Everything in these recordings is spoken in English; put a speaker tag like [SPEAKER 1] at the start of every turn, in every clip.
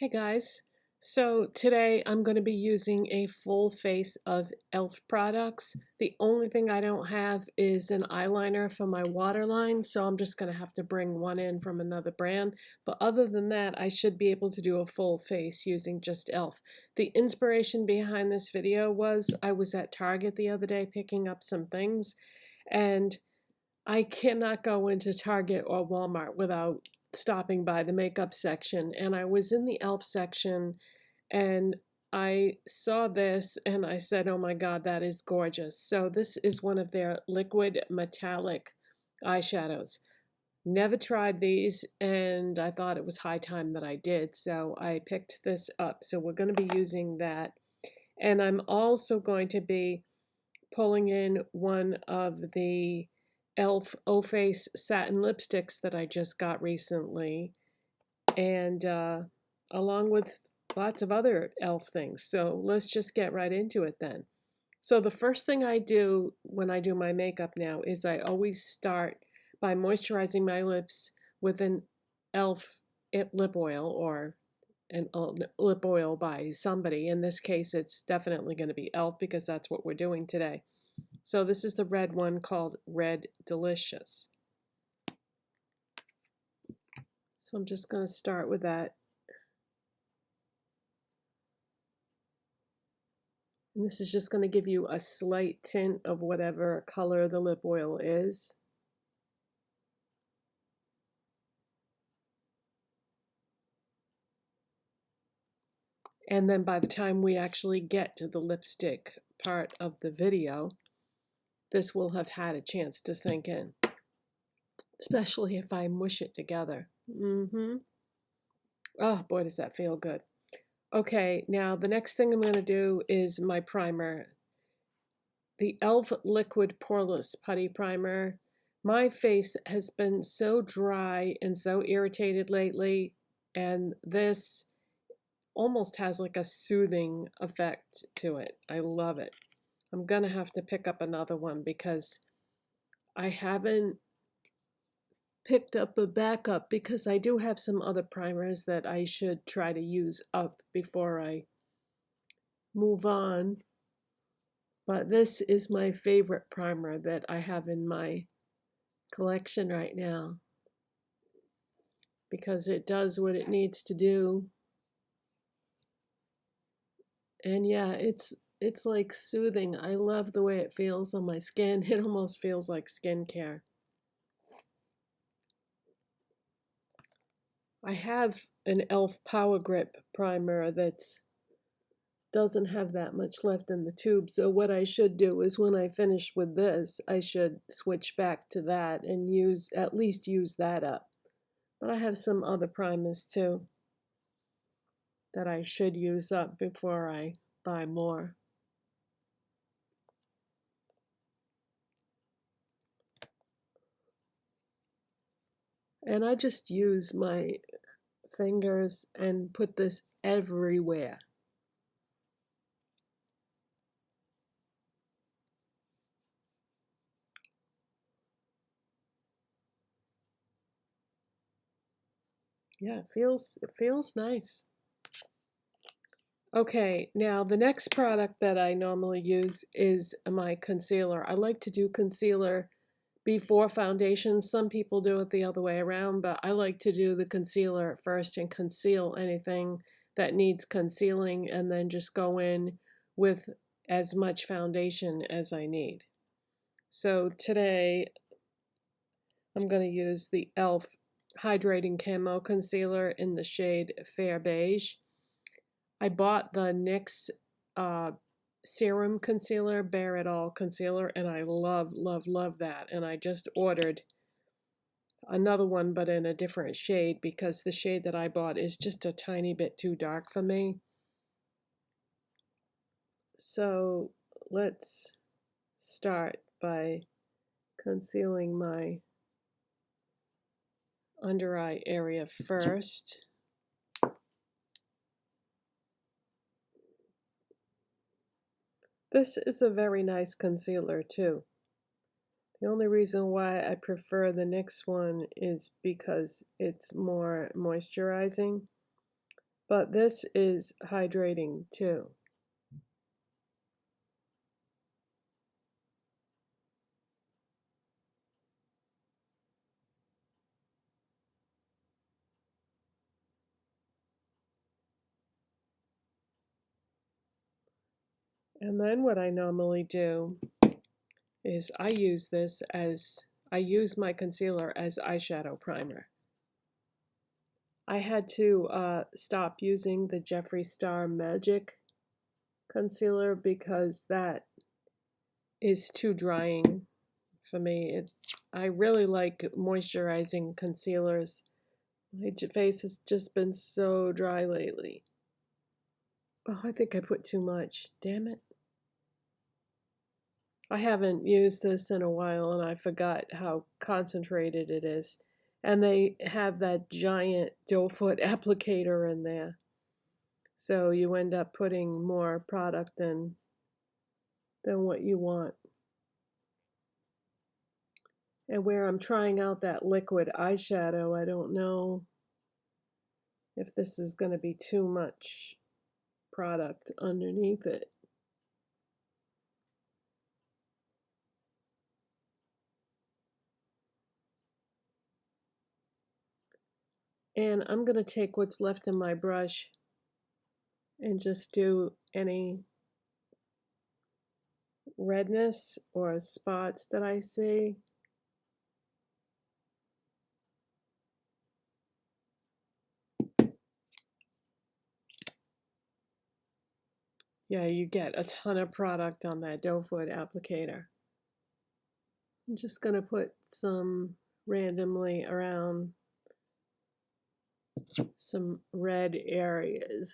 [SPEAKER 1] Hey guys, so today I'm going to be using a full face of E.L.F products. The only thing I don't have is an eyeliner for my waterline, so I'm just going to have to bring one in from another brand. But other than that, I should be able to do a full face using just E.L.F. The inspiration behind this video was I was at Target the other day picking up some things, and I cannot go into Target or Walmart without stopping by the makeup section. And I was in the E.L.F section and I saw this and I said, oh my God, that is gorgeous. So this is one of their liquid metallic eyeshadows. Never tried these and I thought it was high time that I did. So I picked this up. So we're going to be using that. And I'm also going to be pulling in one of the E.L.F. O-Face satin lipsticks that I just got recently, and along with lots of other E.L.F. things. So let's just get right into it then. So the first thing I do when I do my makeup now is I always start by moisturizing my lips with an E.L.F. lip oil or an lip oil by somebody. In this case, it's definitely going to be E.L.F. because that's what we're doing today. So this is the red one called Red Delicious. So I'm just going to start with that. And this is just going to give you a slight tint of whatever color the lip oil is. And then by the time we actually get to the lipstick part of the video, this will have had a chance to sink in. Especially if I mush it together. Oh boy, does that feel good. Okay, now the next thing I'm going to do is my primer. The E.L.F. Liquid Poreless Putty Primer. My face has been so dry and so irritated lately, and this almost has like a soothing effect to it. I love it. I'm going to have to pick up another one because I haven't picked up a backup because I do have some other primers that I should try to use up before I move on. But this is my favorite primer that I have in my collection right now because it does what it needs to do. And yeah, it's like soothing. I love the way it feels on my skin. It almost feels like skincare. I have an E.L.F. Power Grip primer that doesn't have that much left in the tube. So what I should do is when I finish with this, I should switch back to that and at least use that up. But I have some other primers too that I should use up before I buy more. And I just use my fingers and put this everywhere. Yeah, it feels nice. Okay, now the next product that I normally use is my concealer. I like to do concealer before foundation. Some people do it the other way around, but I like to do the concealer first and conceal anything that needs concealing and then just go in with as much foundation as I need. So today I'm going to use the E.L.F. Hydrating Camo Concealer in the shade Fair Beige. I bought the NYX Serum Concealer, Bare It All Concealer, and I love, love, love that. And I just ordered another one, but in a different shade, because the shade that I bought is just a tiny bit too dark for me. So let's start by concealing my under eye area first. This is a very nice concealer too. The only reason why I prefer the NYX one is because it's more moisturizing. but this is hydrating too. And then what I normally do is I use my concealer as eyeshadow primer. I had to stop using the Jeffree Star Magic concealer because that is too drying for me. I really like moisturizing concealers. My face has just been so dry lately. Oh, I think I put too much. Damn it. I haven't used this in a while and I forgot how concentrated it is. And they have that giant doe foot applicator in there. So you end up putting more product than what you want. And where I'm trying out that liquid eyeshadow, I don't know if this is going to be too much product underneath it. And I'm going to take what's left in my brush and just do any redness or spots that I see. Yeah, you get a ton of product on that doe foot applicator. I'm just going to put some randomly around some red areas.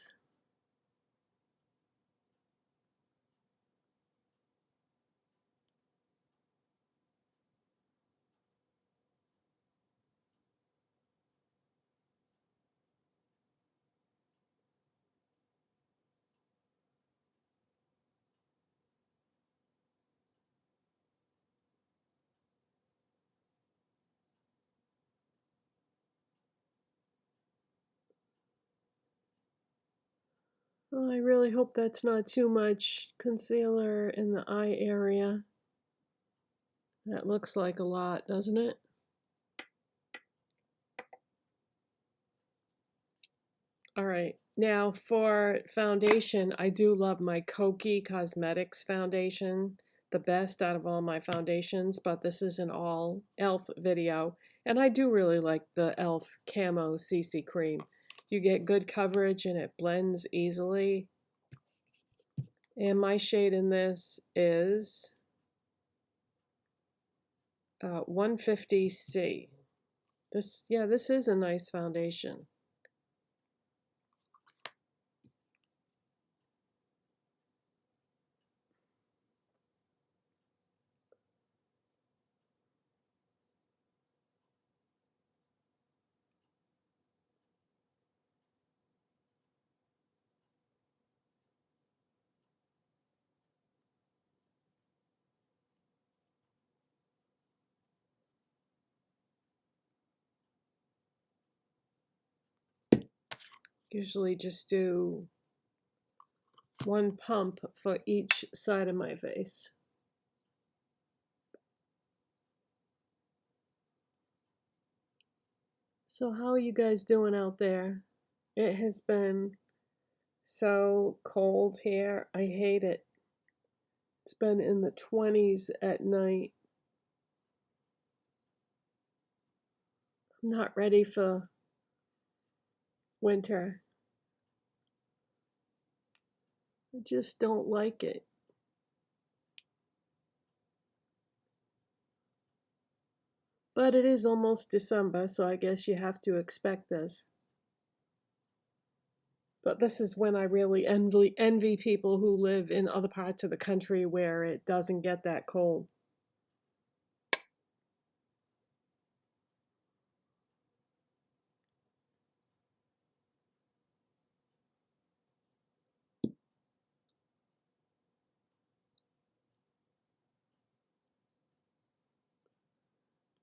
[SPEAKER 1] Oh, I really hope that's not too much concealer in the eye area. That looks like a lot, doesn't it? All right, now for foundation, I do love my Kokie Cosmetics foundation, the best out of all my foundations, but this is an all e.l.f. video, and I do really like the e.l.f. Camo CC Cream. You get good coverage and it blends easily. And my shade in this is 150C. This is a nice foundation. Usually just do one pump for each side of my face. So how are you guys doing out there? It has been so cold here. I hate it. It's been in the 20s at night. I'm not ready for winter. I just don't like it. But it is almost December, so I guess you have to expect this. But this is when I really envy people who live in other parts of the country where it doesn't get that cold.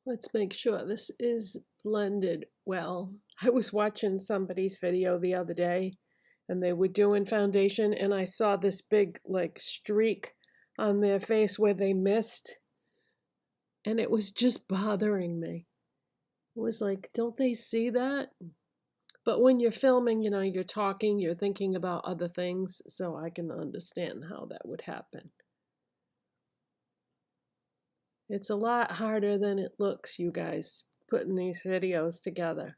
[SPEAKER 1] Let's make sure this is blended well. I was watching somebody's video the other day and they were doing foundation and I saw this big like streak on their face where they missed and it was just bothering me. It was like, don't they see that? But when you're filming, you're talking, you're thinking about other things, so I can understand how that would happen. It's a lot harder than it looks, you guys, putting these videos together.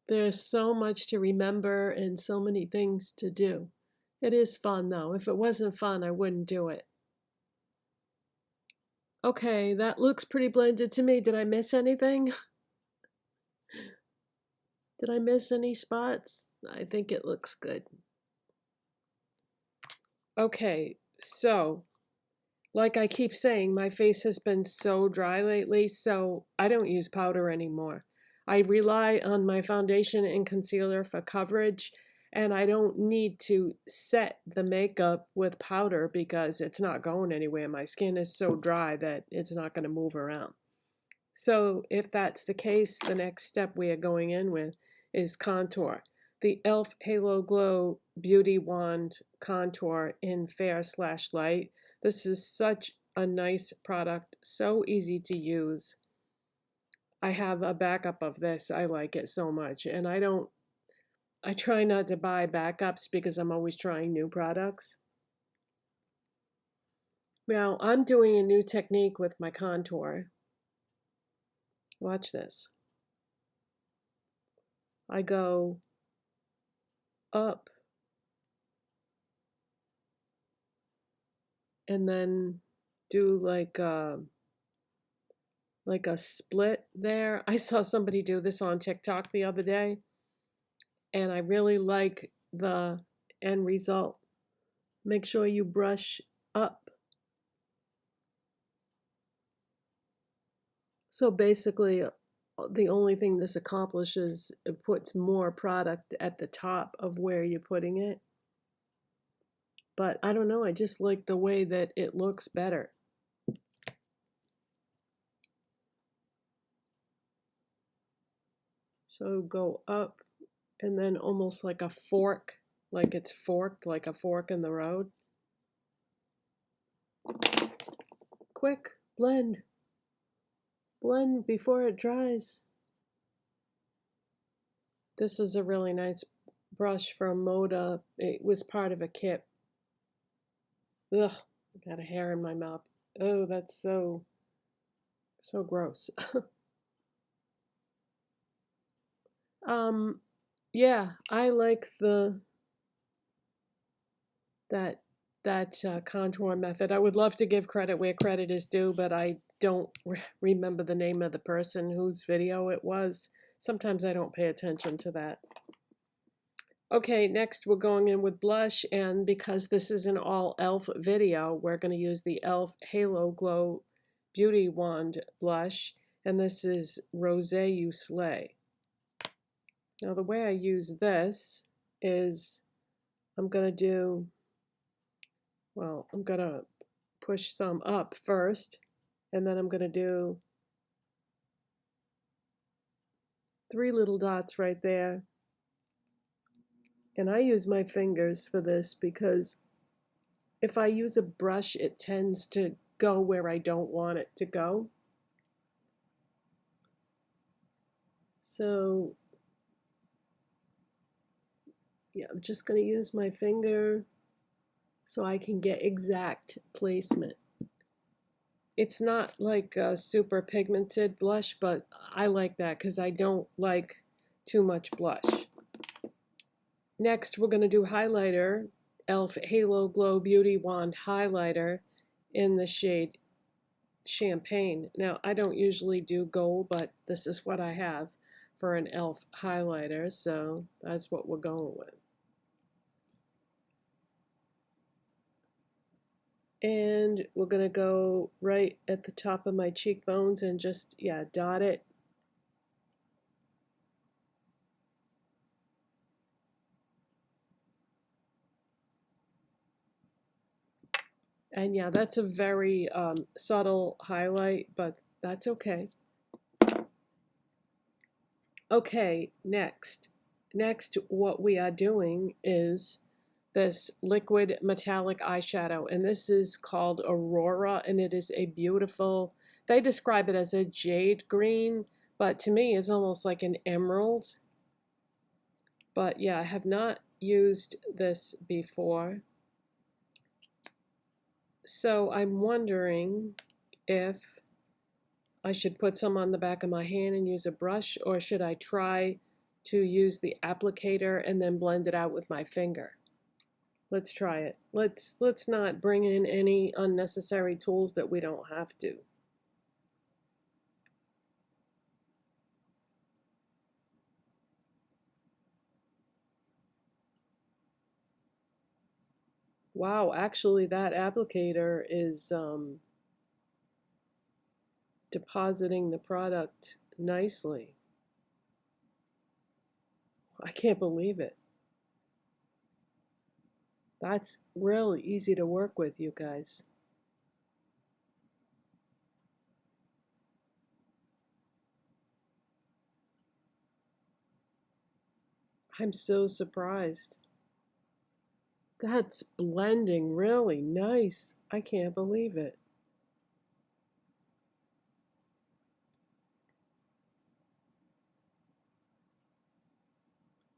[SPEAKER 1] There's so much to remember and so many things to do. It is fun, though. If it wasn't fun, I wouldn't do it. Okay, that looks pretty blended to me. Did I miss anything? Did I miss any spots? I think it looks good. Okay, so like I keep saying, my face has been so dry lately, so I don't use powder anymore. I rely on my foundation and concealer for coverage, and I don't need to set the makeup with powder because it's not going anywhere. My skin is so dry that it's not going to move around. So if that's the case, the next step we are going in with is contour. The E.L.F. Halo Glow Beauty Wand Contour in Fair/Light. This is such a nice product, so easy to use. I have a backup of this. I like it so much. And I try not to buy backups because I'm always trying new products. Now, I'm doing a new technique with my contour. Watch this. I go up and then do like a split there. I saw somebody do this on TikTok the other day, and I really like the end result. Make sure you brush up. So basically, the only thing this accomplishes, it puts more product at the top of where you're putting it. But I don't know, I just like the way that it looks better. So go up and then almost like a fork, like it's forked, like a fork in the road. Quick, blend. Blend before it dries. This is a really nice brush from Moda. It was part of a kit. Ugh, I got a hair in my mouth. Oh, that's so gross. Yeah, I like that contour method. I would love to give credit where credit is due, but I don't remember the name of the person whose video it was. Sometimes I don't pay attention to that. Okay, next we're going in with blush, and because this is an all E.L.F. video, we're going to use the E.L.F. Halo Glow Beauty Wand blush, and this is Rosé You Slay. Now the way I use this is I'm going to push some up first, and then I'm going to do 3 little dots right there. And I use my fingers for this because if I use a brush, it tends to go where I don't want it to go. So, yeah, I'm just going to use my finger so I can get exact placement. It's not like a super pigmented blush, but I like that because I don't like too much blush. Next, we're going to do highlighter, E.L.F. Halo Glow Beauty Wand Highlighter in the shade Champagne. Now, I don't usually do gold, but this is what I have for an E.L.F. highlighter, so that's what we're going with. And we're going to go right at the top of my cheekbones and just, yeah, dot it. And yeah, that's a very subtle highlight, but that's okay. Okay, next. Next, what we are doing is this liquid metallic eyeshadow, and this is called Aurora, and it is a beautiful, they describe it as a jade green, but to me it's almost like an emerald. But yeah, I have not used this before. So I'm wondering if I should put some on the back of my hand and use a brush, or should I try to use the applicator and then blend it out with my finger? Let's try it. Let's not bring in any unnecessary tools that we don't have to. Wow, actually that applicator is depositing the product nicely. I can't believe it. That's really easy to work with, you guys. I'm so surprised. That's blending really nice. I can't believe it.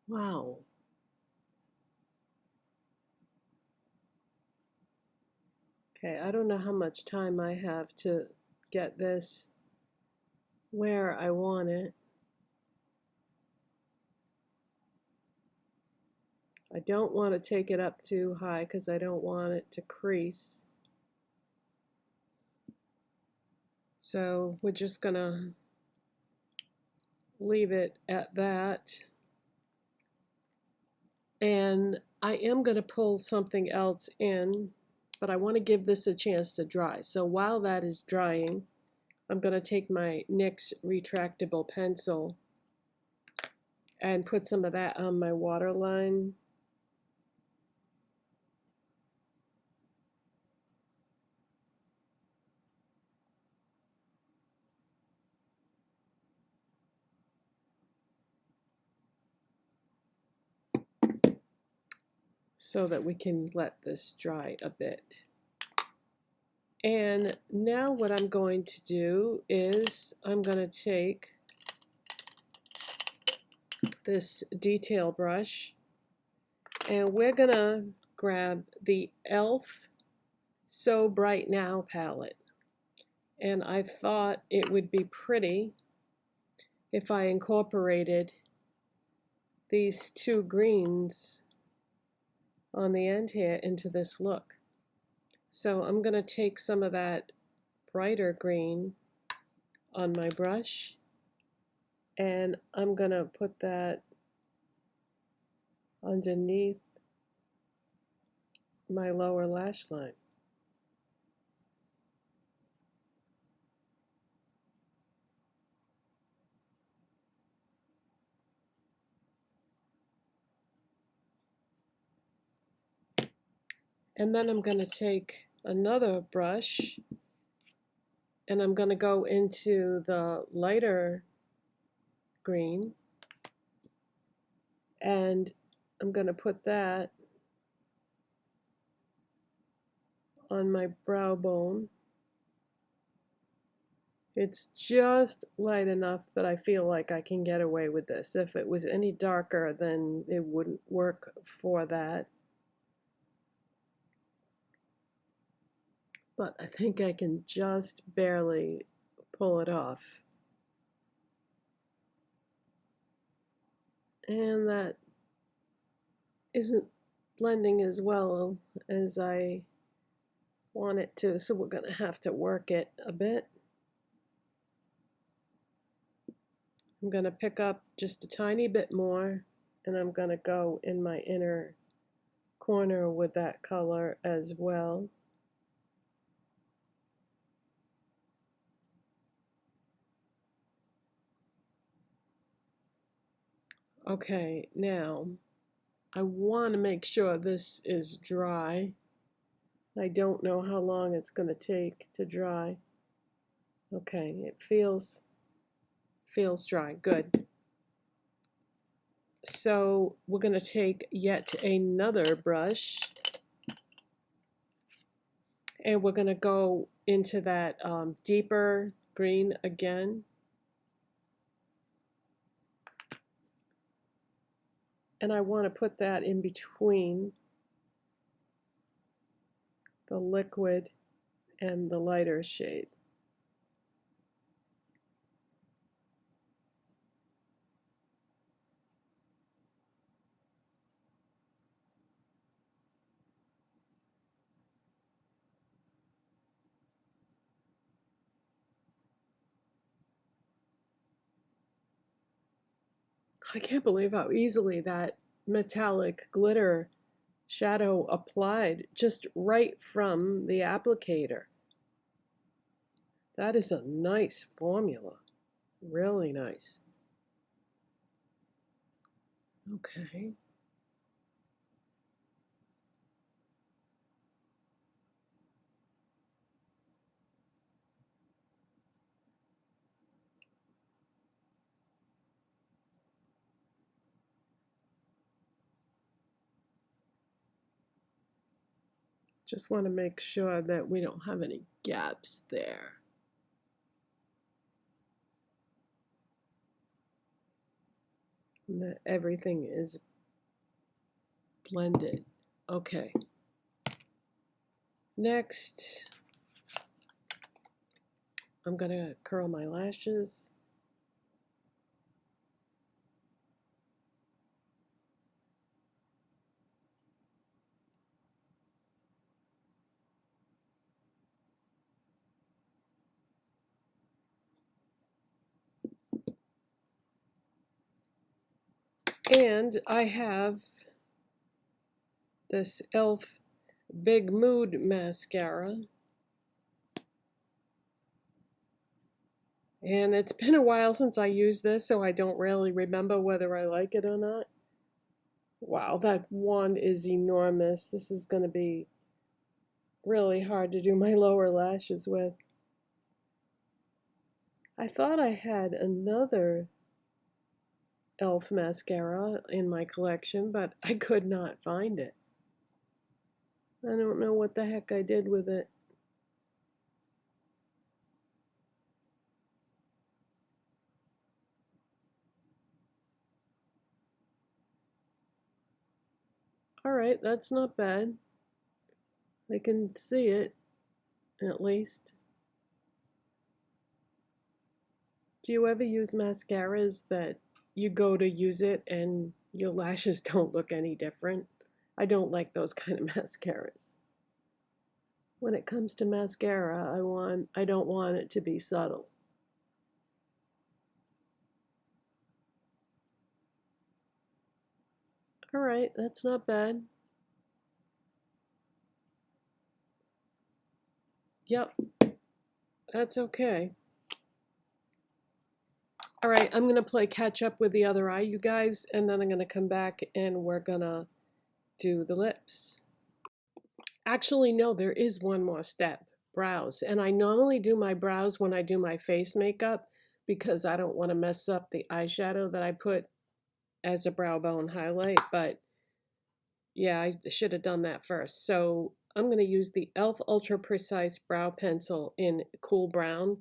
[SPEAKER 1] Wow. Okay, I don't know how much time I have to get this where I want it. I don't want to take it up too high because I don't want it to crease. So we're just gonna leave it at that. And I am gonna pull something else in, but I want to give this a chance to dry. So while that is drying, I'm gonna take my NYX retractable pencil and put some of that on my waterline. So that we can let this dry a bit. And now what I'm going to do is I'm going to take this detail brush and we're going to grab the E.L.F. So Bright Now palette. And I thought it would be pretty if I incorporated these two greens on the end here into this look. So I'm going to take some of that brighter green on my brush and I'm going to put that underneath my lower lash line. And then I'm going to take another brush and I'm going to go into the lighter green and I'm going to put that on my brow bone. It's just light enough that I feel like I can get away with this. If it was any darker, then it wouldn't work for that. But I think I can just barely pull it off. And that isn't blending as well as I want it to, so we're going to have to work it a bit. I'm going to pick up just a tiny bit more and I'm going to go in my inner corner with that color as well. Okay, now I want to make sure this is dry. I don't know how long it's going to take to dry. Okay, it feels dry. Good. So we're going to take yet another brush and we're going to go into that deeper green again. And I want to put that in between the liquid and the lighter shade. I can't believe how easily that metallic glitter shadow applied just right from the applicator. That is a nice formula. Really nice. Okay. Just want to make sure that we don't have any gaps there. And that everything is blended. Okay. Next, I'm going to curl my lashes. And I have this E.L.F. Big Mood mascara. And it's been a while since I used this, so I don't really remember whether I like it or not. Wow, that wand is enormous. This is going to be really hard to do my lower lashes with. I thought I had another E.L.F. mascara in my collection, but I could not find it. I don't know what the heck I did with it. Alright, that's not bad. I can see it, at least. Do you ever use mascaras that you go to use it and your lashes don't look any different? I don't like those kind of mascaras. When it comes to mascara, I don't want it to be subtle. Alright, that's not bad. Yep, that's okay. Alright, I'm going to play catch up with the other eye, you guys, and then I'm going to come back and we're going to do the lips. Actually, no, there is one more step, brows. And I normally do my brows when I do my face makeup because I don't want to mess up the eyeshadow that I put as a brow bone highlight, but yeah, I should have done that first. So I'm going to use the E.L.F. Ultra Precise Brow Pencil in Cool Brown.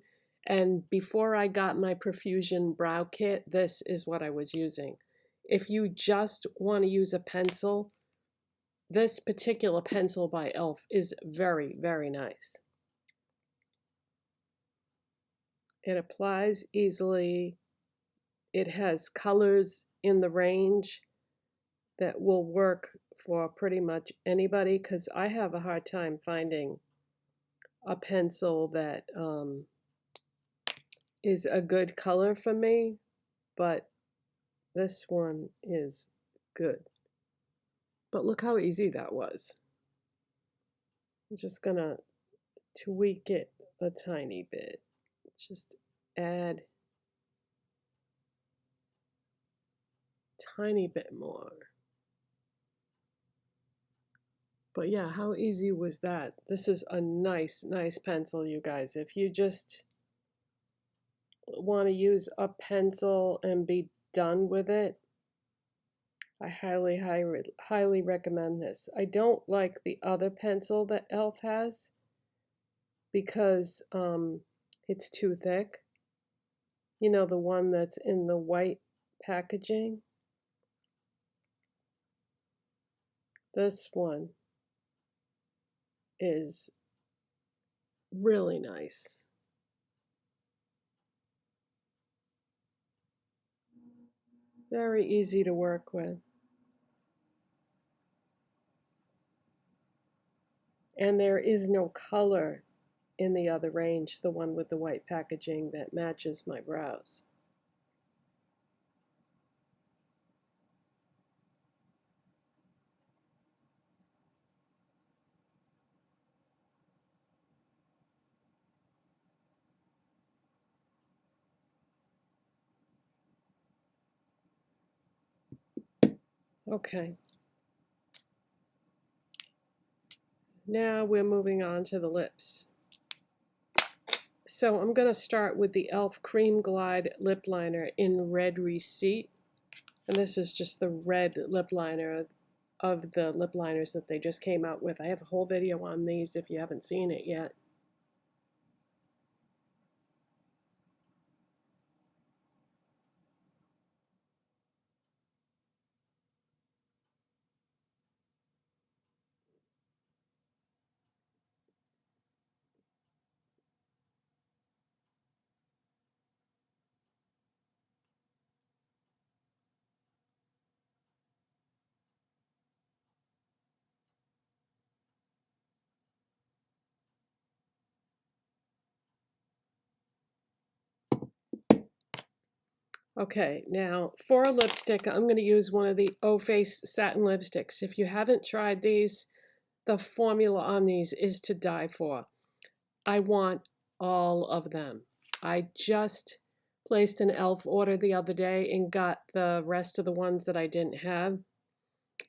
[SPEAKER 1] And before I got my Profusion Brow Kit, this is what I was using. If you just want to use a pencil, this particular pencil by E.L.F. is very, very nice. It applies easily. It has colors in the range that will work for pretty much anybody because I have a hard time finding a pencil that is a good color for me, but this one is good. But look how easy that was. I'm just gonna tweak it a tiny bit. Just add tiny bit more. But yeah, how easy was that? This is a nice, nice pencil, you guys. If you just want to use a pencil and be done with it, I highly recommend this. I don't like the other pencil that E.L.F has because it's too thick. You know, the one that's in the white packaging. This one is really nice. Very easy to work with. And there is no color in the other range, the one with the white packaging that matches my brows. Okay, now we're moving on to the lips. So I'm going to start with the E.L.F. Cream Glide Lip Liner in Red Receipt. And this is just the red lip liner of the lip liners that they just came out with. I have a whole video on these if you haven't seen it yet. Okay, now for a lipstick, I'm going to use one of the O-Face satin lipsticks. If you haven't tried these, the formula on these is to die for. I want all of them. I just placed an E.L.F. order the other day and got the rest of the ones that I didn't have.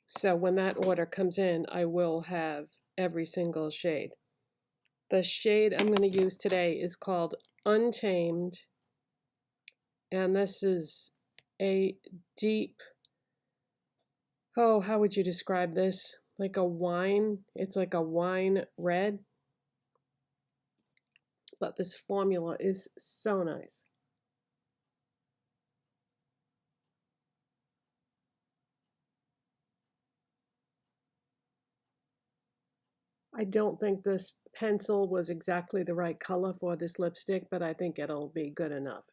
[SPEAKER 1] So when that order comes in, I will have every single shade. The shade I'm going to use today is called Untamed, and this is a deep, oh, how would you describe this? Like a wine. It's like a wine red, but this formula is so nice. I don't think this pencil was exactly the right color for this lipstick, but I think it'll be good enough.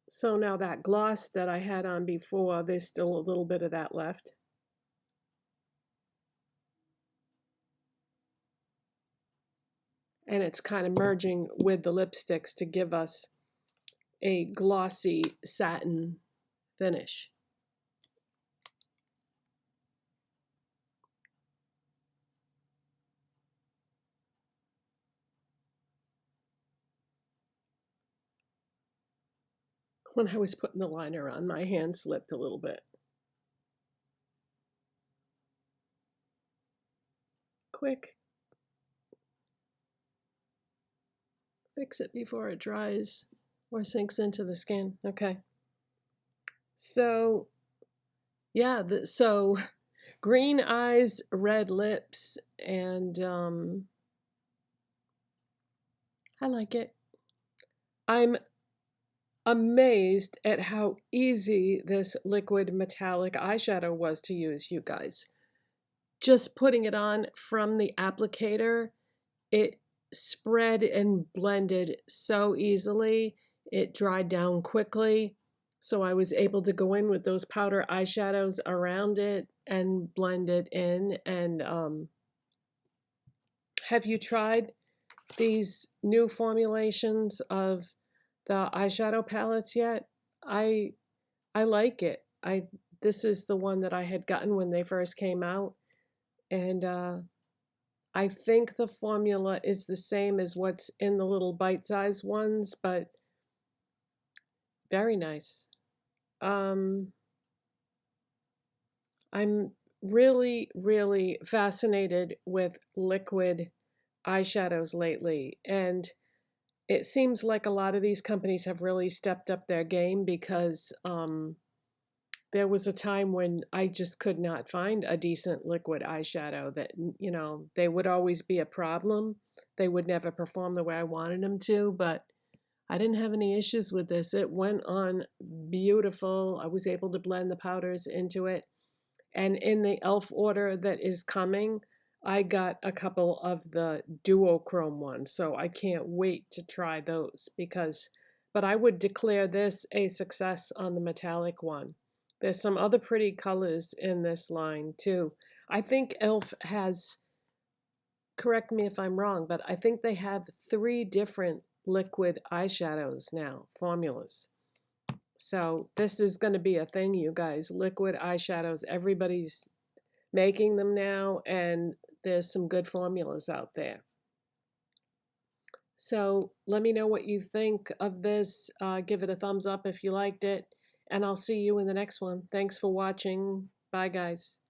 [SPEAKER 1] So now that gloss that I had on before, there's still a little bit of that left. And it's kind of merging with the lipsticks to give us a glossy satin finish. When I was putting the liner on, my hand slipped a little bit. Quick. Fix it before it dries or sinks into the skin. Okay. So, yeah, so green eyes, red lips, and I like it. I'm amazed at how easy this liquid metallic eyeshadow was to use, you guys. Just putting it on from the applicator, it spread and blended so easily. It dried down quickly. So I was able to go in with those powder eyeshadows around it and blend it in. And have you tried these new formulations of the eyeshadow palettes yet? I like it. This is the one that I had gotten when they first came out, And I think the formula is the same as what's in the little bite-sized ones, but very nice. Um, I'm really, really fascinated with liquid eyeshadows lately, and it seems like a lot of these companies have really stepped up their game because there was a time when I just could not find a decent liquid eyeshadow that, they would always be a problem. They would never perform the way I wanted them to, but I didn't have any issues with this. It went on beautiful. I was able to blend the powders into it. And in the e.l.f. order that is coming, I got a couple of the duochrome ones. So I can't wait to try those but I would declare this a success on the metallic one. There's some other pretty colors in this line too. I think e.l.f. has, correct me if I'm wrong, but I think they have 3 different liquid eyeshadows now, formulas. So this is going to be a thing, you guys. Liquid eyeshadows. Everybody's making them now, and there's some good formulas out there. So let me know what you think of this. Give it a thumbs up if you liked it, and I'll see you in the next one. Thanks for watching. Bye, guys.